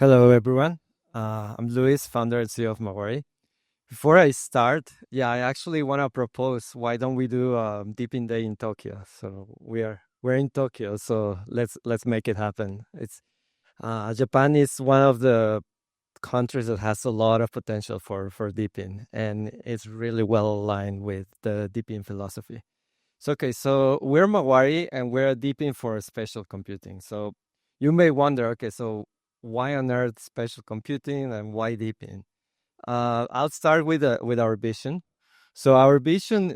Hello, everyone. I'm Luis, founder and CEO of Mawari. Before I start, I actually want to propose why don't we do DePIN Day in Tokyo? So we're in Tokyo, so let's make it happen. It's Japan is one of the countries that has a lot of potential for DePIN, and it's really well aligned with the DePIN philosophy. So we're Mawari, and we're DePIN for spatial computing. So you may wonder, okay, so why on earth spatial computing and why DePIN? I'll start with our vision. So our vision,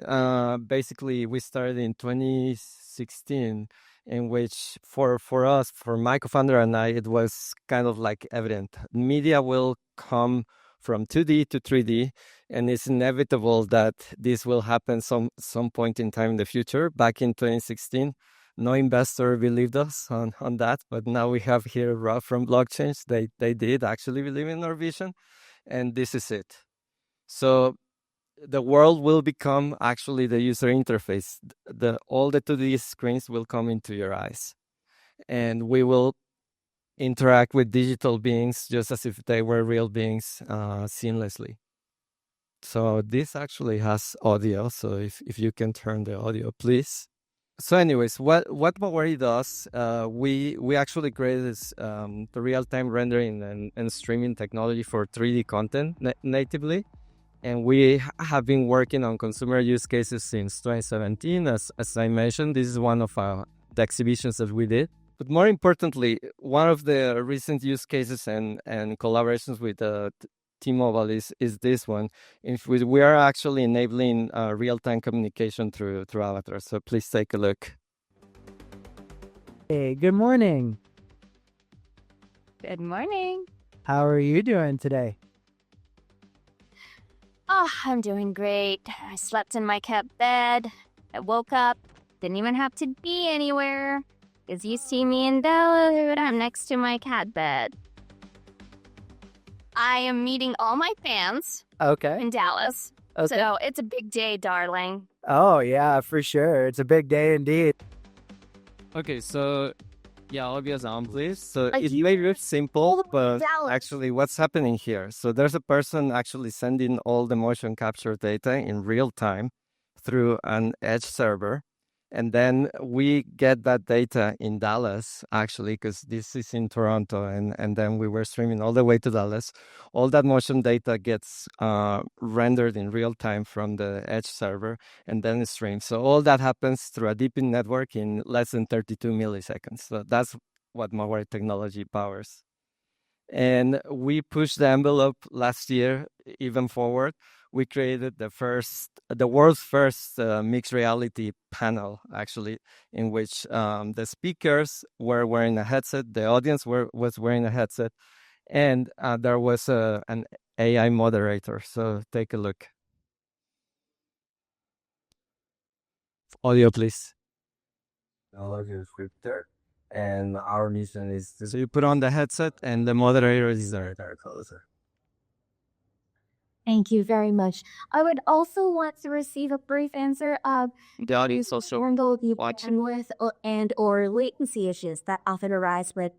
basically, we started in 2016, in which for us, for my co-founder and I, it was kind of like evident. Media will come from 2D to 3D, and it's inevitable that this will happen some point in time in the future. Back in 2016, no investor believed us on that, but now we have here Rob from Blockchains. They did actually believe in our vision, and this is it. So the world will become actually the user interface. All the 2D screens will come into your eyes, and we will interact with digital beings just as if they were real beings seamlessly. So this actually has audio. So if you can turn the audio, please. So, anyways, what Mawari does, we actually created this the real time rendering and streaming technology for 3D content natively. And we have been working on consumer use cases since 2017. As I mentioned, this is one of the exhibitions that we did. But more importantly, one of the recent use cases and collaborations with T-Mobile is this one. We are actually enabling real-time communication through avatars. So please take a look. Hey, good morning. Good morning. How are you doing today? Oh, I'm doing great. I slept in my cat bed. I woke up. Didn't even have to be anywhere. As you see me in Dallas, I'm next to my cat bed. I am meeting all my fans in Dallas. Okay. So it's a big day, darling. Oh, yeah, for sure. It's a big day indeed. Okay, so obvious please. So Like it you- may be simple, but Dallas. actually what's happening here? So there's a person actually sending all the motion capture data in real time through an edge server. And then we get that data in Dallas, actually, because this is in Toronto, and then we were streaming all the way to Dallas. All that motion data gets rendered in real time from the edge server, and then it's streamed. So all that happens through a DePIN network in less than 32 milliseconds. So that's what Mawari technology powers. And we pushed the envelope last year even forward. We created the world's first mixed reality panel, actually, in which the speakers were wearing a headset, the audience was wearing a headset, and there was an AI moderator. So take a look. Audio, please. Technology is there. And our mission is so you put on the headset, and the moderator is there closer. Thank you very much. I would also want to receive a brief answer of The audience also handle the watching. bandwidth and/or latency issues that often arise with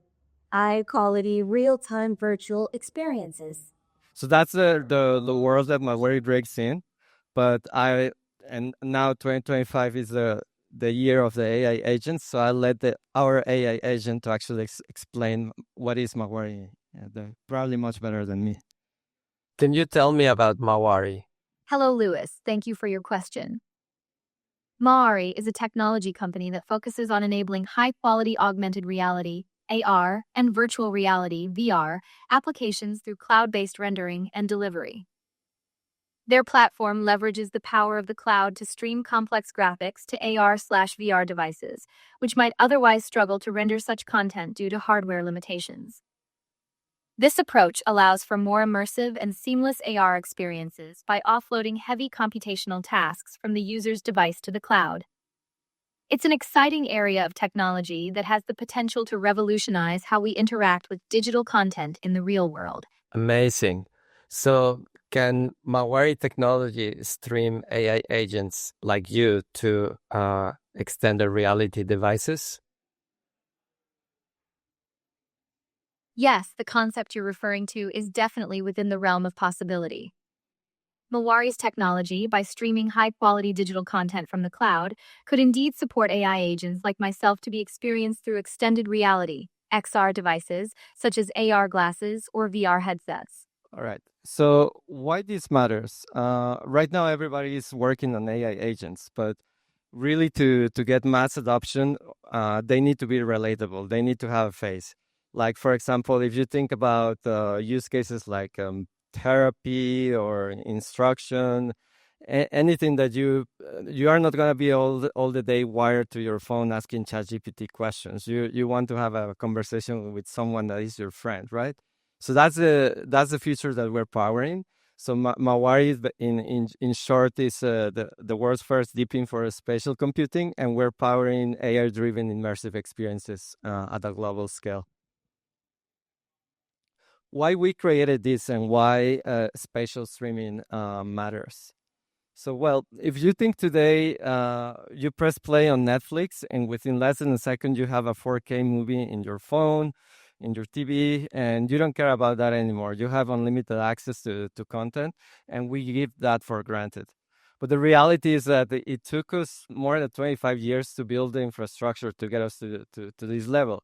high-quality, real-time virtual experiences. So that's the world that Mawari breaks in. But now 2025 is the year of the AI agents. So I let our AI agent to actually explain what is Mawari. Yeah, they're probably much better than me. Can you tell me about Mawari? Hello, Louis. Thank you for your question. Mawari is a technology company that focuses on enabling high-quality augmented reality, AR, and virtual reality, VR, applications through cloud-based rendering and delivery. Their platform leverages the power of the cloud to stream complex graphics to AR/VR devices, which might otherwise struggle to render such content due to hardware limitations. This approach allows for more immersive and seamless AR experiences by offloading heavy computational tasks from the user's device to the cloud. It's an exciting area of technology that has the potential to revolutionize how we interact with digital content in the real world. Amazing. So, can Mawari technology stream AI agents like you to extended reality devices? Yes, the concept you're referring to is definitely within the realm of possibility. Mawari's technology, by streaming high-quality digital content from the cloud, could indeed support AI agents like myself to be experienced through extended reality, XR devices, such as AR glasses or VR headsets. All right. So why this matters? Right now, everybody is working on AI agents, but really to get mass adoption, they need to be relatable. They need to have a face. Like, for example, if you think about use cases like therapy or instruction, anything that you are not going to be all the day wired to your phone asking ChatGPT questions. You want to have a conversation with someone that is your friend, right? So that's the future that we're powering. So Mawari, in short, is the world's first DePIN for spatial computing, and we're powering AI-driven immersive experiences at a global scale. Why we created this and why spatial streaming matters. So, well, if you think today you press play on Netflix, and within less than a second you have a 4K movie in your phone, in your TV, and you don't care about that anymore. You have unlimited access to content, and we give that for granted. But the reality is that it took us more than 25 years to build the infrastructure to get us to this level.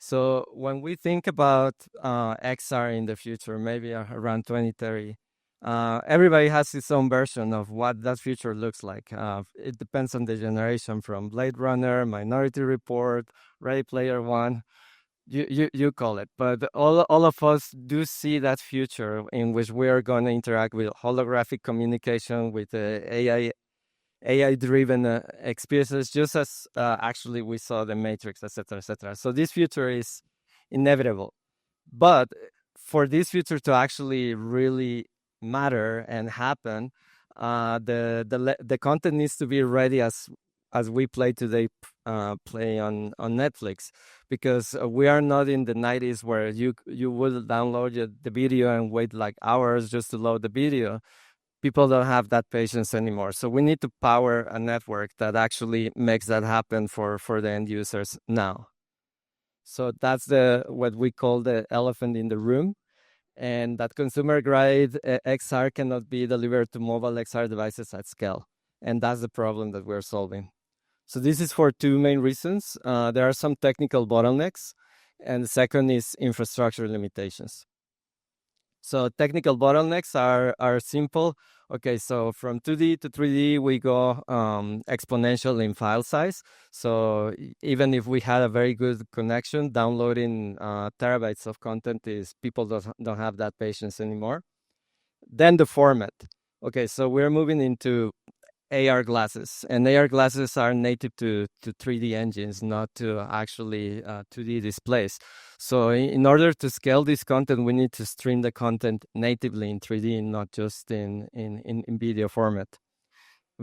So when we think about XR in the future, maybe around 2030, everybody has its own version of what that future looks like. It depends on the generation, from Blade Runner, Minority Report, Ready Player One, you call it. But all of us do see that future in which we are going to interact with holographic communication, with AI driven experiences, just as actually we saw the Matrix, etc., etc. So this future is inevitable. But for this future to actually really matter and happen, the content needs to be ready as we play today, play on Netflix, because we are not in the 90s where you would download the video and wait like hours just to load the video. People don't have that patience anymore. So we need to power a network that actually makes that happen for the end users now. So that's what we call the elephant in the room. And that consumer grade XR cannot be delivered to mobile XR devices at scale. And that's the problem that we're solving. So this is for two main reasons. There are some technical bottlenecks, and the second is infrastructure limitations. So technical bottlenecks are simple. Okay, so from 2D to 3D, we go exponential in file size. So even if we had a very good connection, downloading terabytes of content is people don't have that patience anymore. Then the format. Okay, so we're moving into AR glasses, and AR glasses are native to 3D engines, not to actually 2D displays. So in order to scale this content, we need to stream the content natively in 3D, not just in video format.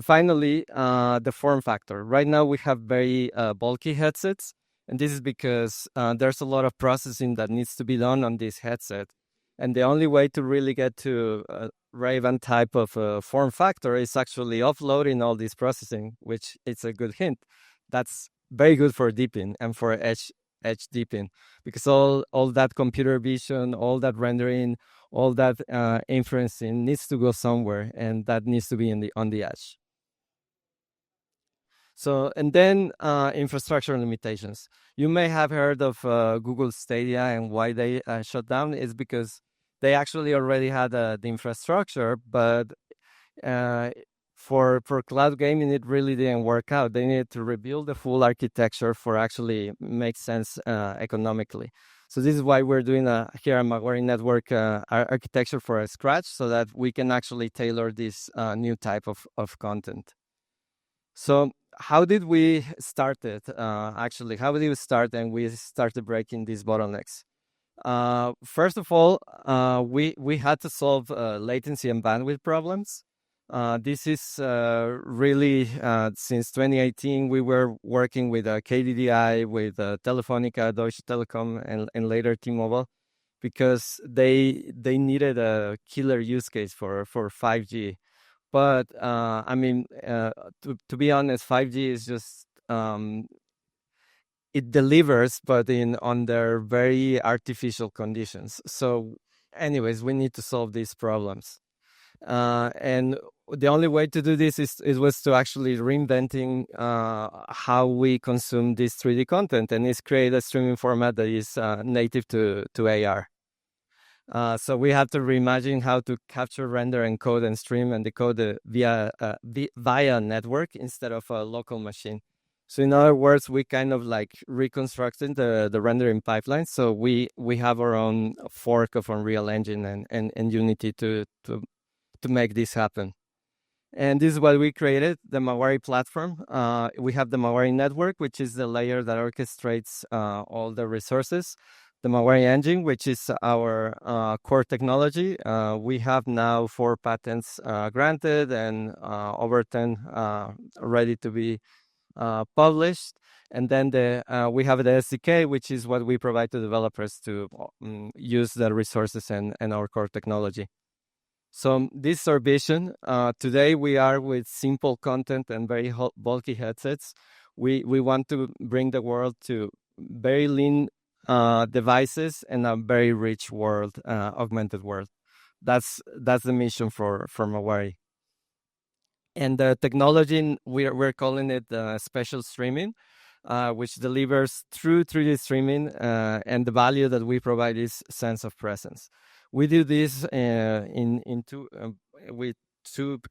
Finally, the form factor. Right now, we have very bulky headsets, and this is because there's a lot of processing that needs to be done on this headset. And the only way to really get to Raven type of form factor is actually offloading all this processing, which it's a good hint. That's very good for DePIN and for edge DePIN, because all that computer vision, all that rendering, all that inferencing needs to go somewhere, and that needs to be on the edge. So, and then infrastructure limitations. You may have heard of Google Stadia, and why they shut down is because they actually already had the infrastructure, but for cloud gaming, it really didn't work out. They needed to rebuild the full architecture for actually make sense economically. So this is why we're doing here at Mawari Network architecture for scratch, so that we can actually tailor this new type of content. So how did we start it? Actually, how did we start and we started breaking these bottlenecks? First of all, we had to solve latency and bandwidth problems. This is really since 2018 we were working with KDDI, with Telefonica, Deutsche Telekom, and later T-Mobile, because they needed a killer use case for 5G. But I mean, to be honest, 5G is just it delivers, but in under very artificial conditions. So, anyways, we need to solve these problems. And the only way to do this is it was to actually reinventing how we consume this 3D content, and is create a streaming format that is native to AR. So we had to reimagine how to capture, render, encode, and stream and decode via network instead of a local machine. So in other words, we kind of like reconstructed the rendering pipeline. So we have our own fork of Unreal Engine and Unity to make this happen. And this is what we created, the Mawari platform. We have the Mawari network, which is the layer that orchestrates all the resources. The Mawari engine, which is our core technology. We have now 4 patents granted and over 10 ready to be published. And then we have the SDK, which is what we provide to developers to use the resources and our core technology. So this is our vision. Today we are with simple content and very bulky headsets. We want to bring the world to very lean devices and a very rich world, augmented world. That's the mission for Mawari. And the technology, we're calling it spatial streaming, which delivers true 3D streaming, and the value that we provide is sense of presence. We do this with two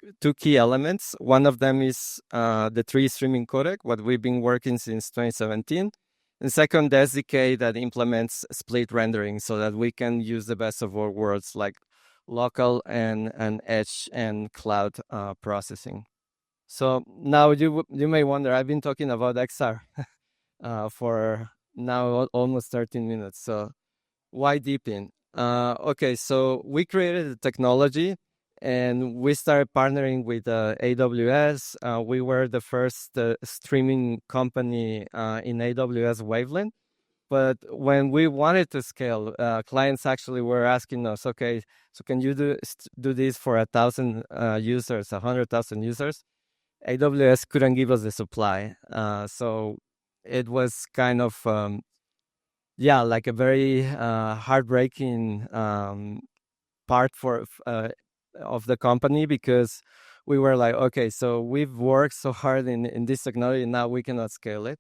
key elements. One of them is the 3D streaming codec, what we've been working since 2017. And second, the SDK that implements split rendering so that we can use the best of all worlds, like local and edge and cloud processing. So now you may wonder, I've been talking about XR for now almost 13 minutes. So why DePIN? Okay, so we created the technology and we started partnering with AWS. We were the first streaming company in AWS Wavelength. But when we wanted to scale, clients actually were asking us, okay, so can you do this for 1,000 users, 100,000 users? AWS couldn't give us the supply. So it was kind of, like a very heartbreaking part of the company, because we were like, okay, so we've worked so hard in this technology, now we cannot scale it.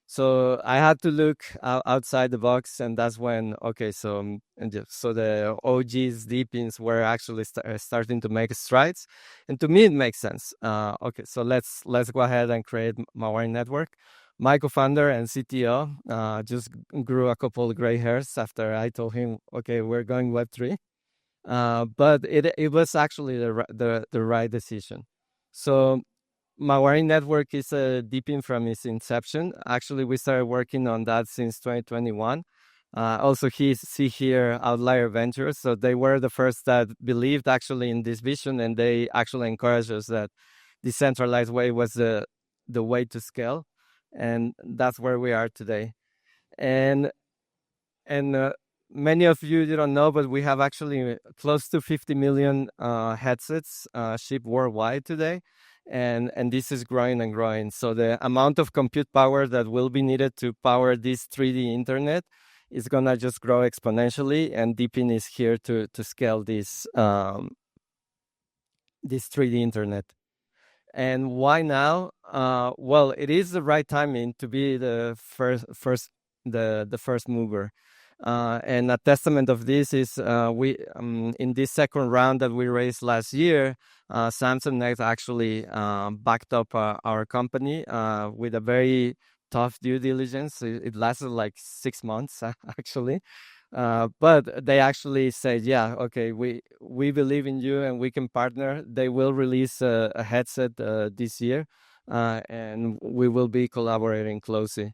So I had to look outside the box, and that's when so the OGs DePINs were actually starting to make strides, and to me it makes sense. So let's go ahead and create Mawari Network. My co-founder and CTO just grew a couple of gray hairs after I told him, okay, we're going Web3. But it was actually the right decision. So Mawari Network is a DePIN from its inception. Actually, we started working on that since 2021. Also, see here Outlier Ventures. So they were the first that believed actually in this vision, and they actually encouraged us that decentralized way was the way to scale, and that's where we are today. And many of you don't know, but we have actually close to 50 million headsets shipped worldwide today. And this is growing and growing. So the amount of compute power that will be needed to power this 3D internet is gonna just grow exponentially, and DePIN is here to scale this 3D internet. And why now? Well, it is the right timing to be the first mover. And a testament of this is we in this second round that we raised last year, Samsung actually backed up our company with a very tough due diligence. It lasted like 6 months actually. But they actually said, yeah, okay, we believe in you and we can partner. They will release a headset this year, and we will be collaborating closely.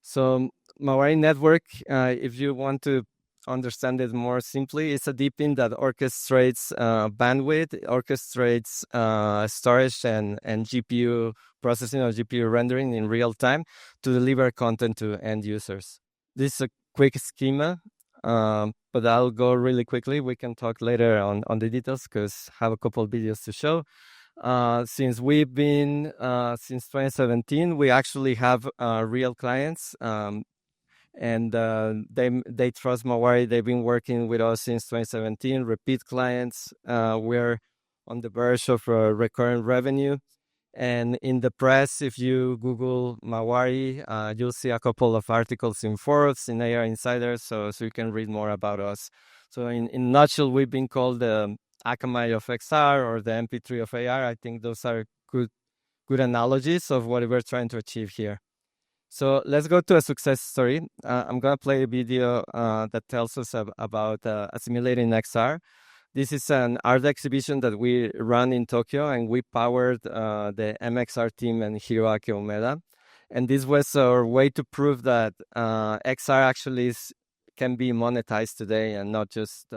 So Mawari Network, if you want to understand it more simply, it's a DePIN that orchestrates bandwidth, orchestrates storage and GPU processing or GPU rendering in real time to deliver content to end users. This is a quick schema, but I'll go really quickly. We can talk later on the details because I have a couple of videos to show. Since we've been since 2017, we actually have real clients, and they trust Mawari. They've been working with us since 2017. Repeat clients. We're on the verge of recurrent revenue. And in the press, if you Google Mawari, you'll see a couple of articles in Forbes, in AR Insider, so you can read more about us. So in a nutshell, we've been called the Akamai of XR or the MP3 of AR. I think those are good analogies of what we're trying to achieve here. So let's go to a success story. I'm going to play a video that tells us about assimilating XR. This is an art exhibition that we run in Tokyo, and we powered the MXR team and Hiroaki Umeda. And this was our way to prove that XR actually can be monetized today and not just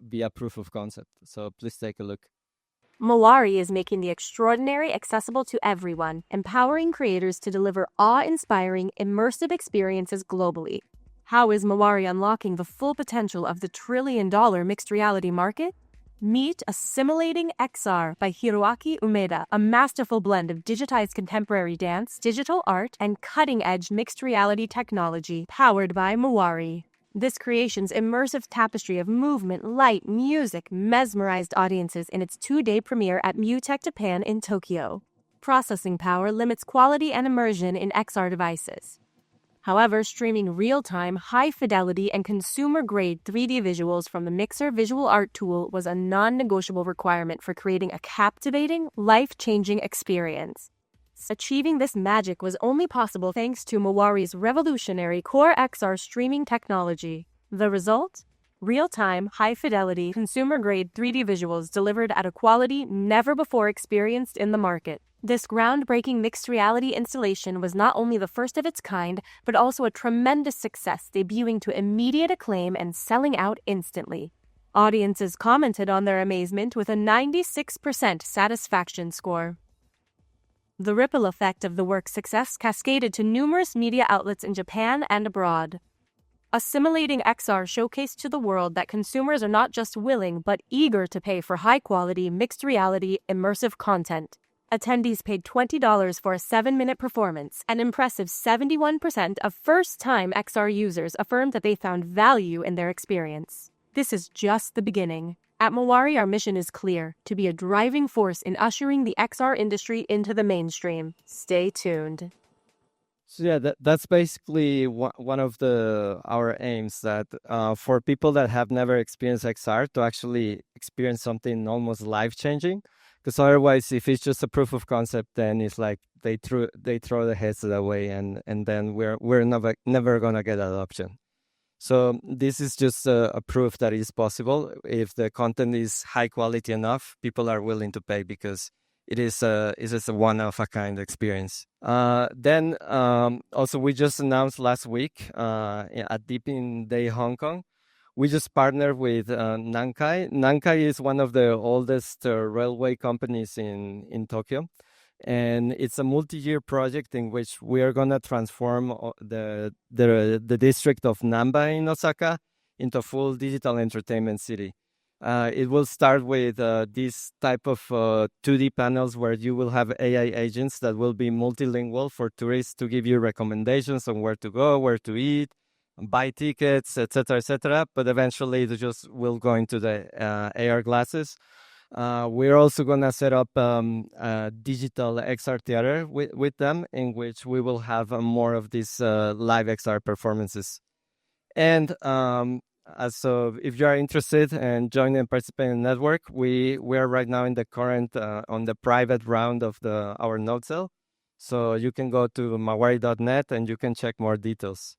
be a proof of concept. So please take a look. Mawari is making the extraordinary accessible to everyone, empowering creators to deliver awe-inspiring, immersive experiences globally. How is Mawari unlocking the full potential of the trillion-dollar mixed reality market? Meet Assimilating XR by Hiroaki Umeda, a masterful blend of digitized contemporary dance, digital art, and cutting-edge mixed reality technology powered by Mawari. This creation's immersive tapestry of movement, light, music mesmerized audiences in its 2-day premiere at MUTEC Japan in Tokyo. Processing power limits quality and immersion in XR devices. However, streaming real-time, high-fidelity, and consumer-grade 3D visuals from the Mixer visual art tool was a non-negotiable requirement for creating a captivating, life-changing experience. Achieving this magic was only possible thanks to Mawari's revolutionary Core XR streaming technology. The result? Real-time, high-fidelity, consumer-grade 3D visuals delivered at a quality never before experienced in the market. This groundbreaking mixed reality installation was not only the first of its kind, but also a tremendous success, debuting to immediate acclaim and selling out instantly. Audiences commented on their amazement with a 96% satisfaction score. The ripple effect of the work's success cascaded to numerous media outlets in Japan and abroad. Assimilating XR showcased to the world that consumers are not just willing, but eager to pay for high-quality, mixed reality, immersive content. Attendees paid $20 for a 7-minute performance. An impressive 71% of first-time XR users affirmed that they found value in their experience. This is just the beginning. At Mawari, our mission is clear: to be a driving force in ushering the XR industry into the mainstream. Stay tuned. So yeah, that's basically one of our aims, that for people that have never experienced XR to actually experience something almost life-changing. Because otherwise, if it's just a proof of concept, then it's like they throw the heads away, and then we're never gonna get adoption. So this is just a proof that it's possible. If the content is high quality enough, people are willing to pay because it is a one-of-a-kind experience. Then also, we just announced last week at DePIN Day Hong Kong, we just partnered with Nankai. Nankai is one of the oldest railway companies in Tokyo. And it's a multi-year project in which we are going to transform the district of Namba in Osaka into a full digital entertainment city. It will start with this type of 2D panels where you will have AI agents that will be multilingual for tourists to give you recommendations on where to go, where to eat, buy tickets, etc., etc. But eventually, it just will go into the AR glasses. We're also going to set up a digital XR theater with them, in which we will have more of these live XR performances. And so if you are interested and join and participate in the network, we are right now in the current, on the private round of our node sale. So you can go to mawari.net and you can check more details.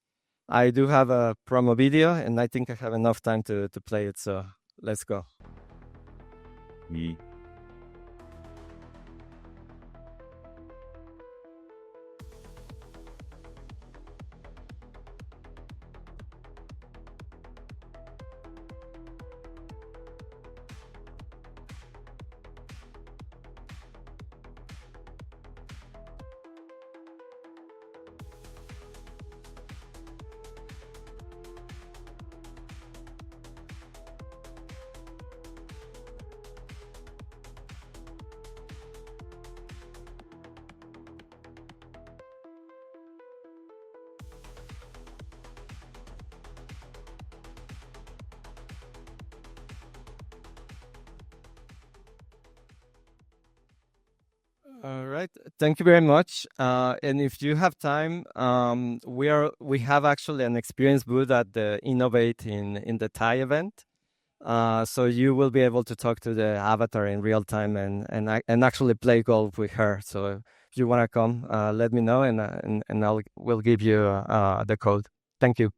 I do have a promo video, and I think I have enough time to play it. So let's go. All right. Thank you very much. And if you have time, we have actually an experience booth at the Innovate in the Thai event. So you will be able to talk to the avatar in real time and actually play golf with her. So if you want to come, let me know and we'll give you the code. Thank you.